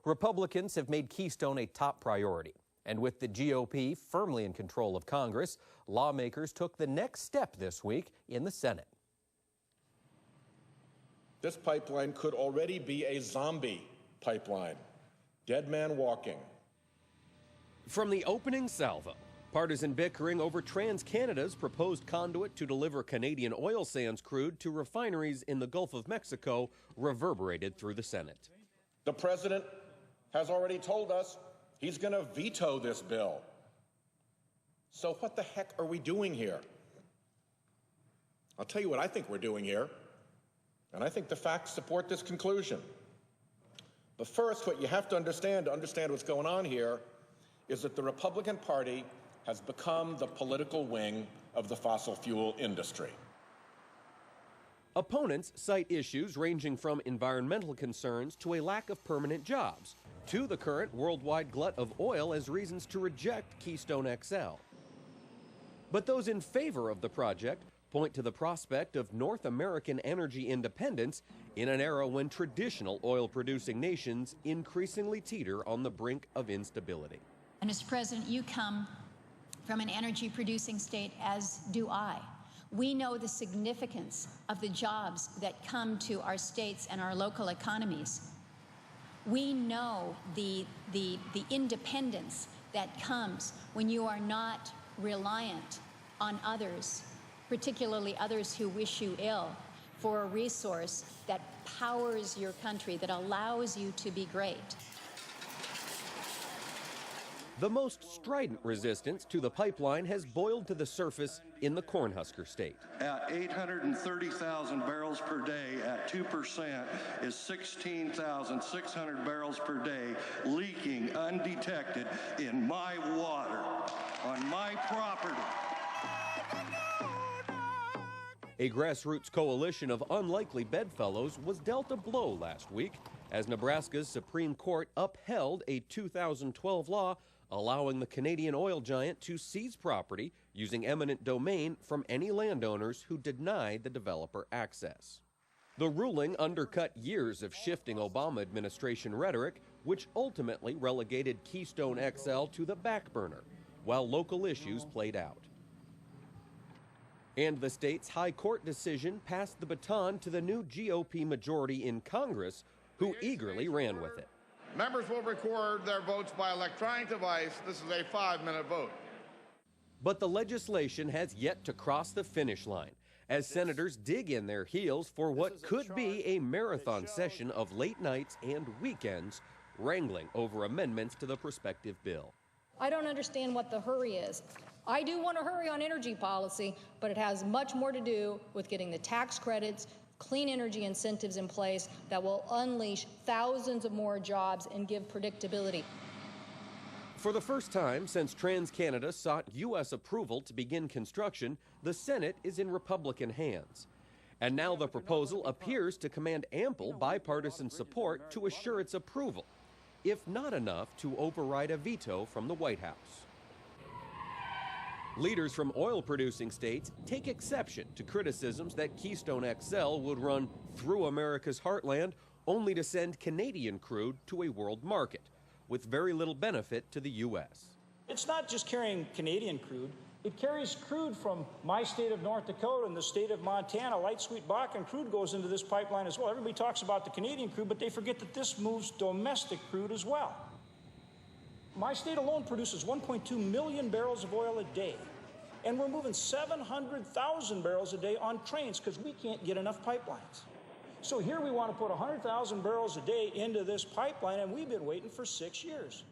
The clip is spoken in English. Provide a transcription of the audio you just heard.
Republicans have made Keystone a top priority. And with the GOP firmly in control of Congress, lawmakers took the next step this week in the Senate. This pipeline could already be a zombie pipeline. Dead man walking. From the opening salvo, partisan bickering over TransCanada's proposed conduit to deliver Canadian oil sands crude to refineries in the Gulf of Mexico reverberated through the Senate. The president has already told us he's going to veto this bill. So what the heck are we doing here? I'll tell you what I think we're doing here, and I think the facts support this conclusion. But first, what you have to understand what's going on here is that the Republican Party has become the political wing of the fossil fuel industry. Opponents cite issues ranging from environmental concerns to a lack of permanent jobs, to the current worldwide glut of oil as reasons to reject Keystone XL. But those in favor of the project point to the prospect of North American energy independence in an era when traditional oil-producing nations increasingly teeter on the brink of instability. And Mr. President, you come from an energy-producing state, as do I. We know the significance of the jobs that come to our states and our local economies. We know the independence that comes when you are not reliant on others, particularly others who wish you ill, for a resource that powers your country, that allows you to be great. The most strident resistance to the pipeline has boiled to the surface in the Cornhusker state. At 830,000 barrels per day at 2% is 16,600 barrels per day leaking undetected in my water, on my property. A grassroots coalition of unlikely bedfellows was dealt a blow last week as Nebraska's Supreme Court upheld a 2012 law allowing the Canadian oil giant to seize property using eminent domain from any landowners who denied the developer access. The ruling undercut years of shifting Obama administration rhetoric, which ultimately relegated Keystone XL to the back burner, while local issues played out. And the state's high court decision passed the baton to the new GOP majority in Congress, who eagerly ran with it. Members will record their votes by electronic device. This is a 5-minute vote. But the legislation has yet to cross the finish line as senators dig in their heels for what could be a marathon session of late nights and weekends wrangling over amendments to the prospective bill. I don't understand what the hurry is. I do want to hurry on energy policy, but it has much more to do with getting the tax credits, clean energy incentives in place that will unleash thousands of more jobs and give predictability. For the first time since TransCanada sought U.S. approval to begin construction, the Senate is in Republican hands. And now the proposal appears to command ample bipartisan support to assure its approval, if not enough to override a veto from the White House. Leaders from oil-producing states take exception to criticisms that Keystone XL would run through America's heartland only to send Canadian crude to a world market, with very little benefit to the U.S. It's not just carrying Canadian crude. It carries crude from my state of North Dakota and the state of Montana. Light sweet Bakken crude goes into this pipeline as well. Everybody talks about the Canadian crude, but they forget that this moves domestic crude as well. My state alone produces 1.2 million barrels of oil a day, and we're moving 700,000 barrels a day on trains because we can't get enough pipelines. So here we want to put 100,000 barrels a day into this pipeline, and we've been waiting for 6 years.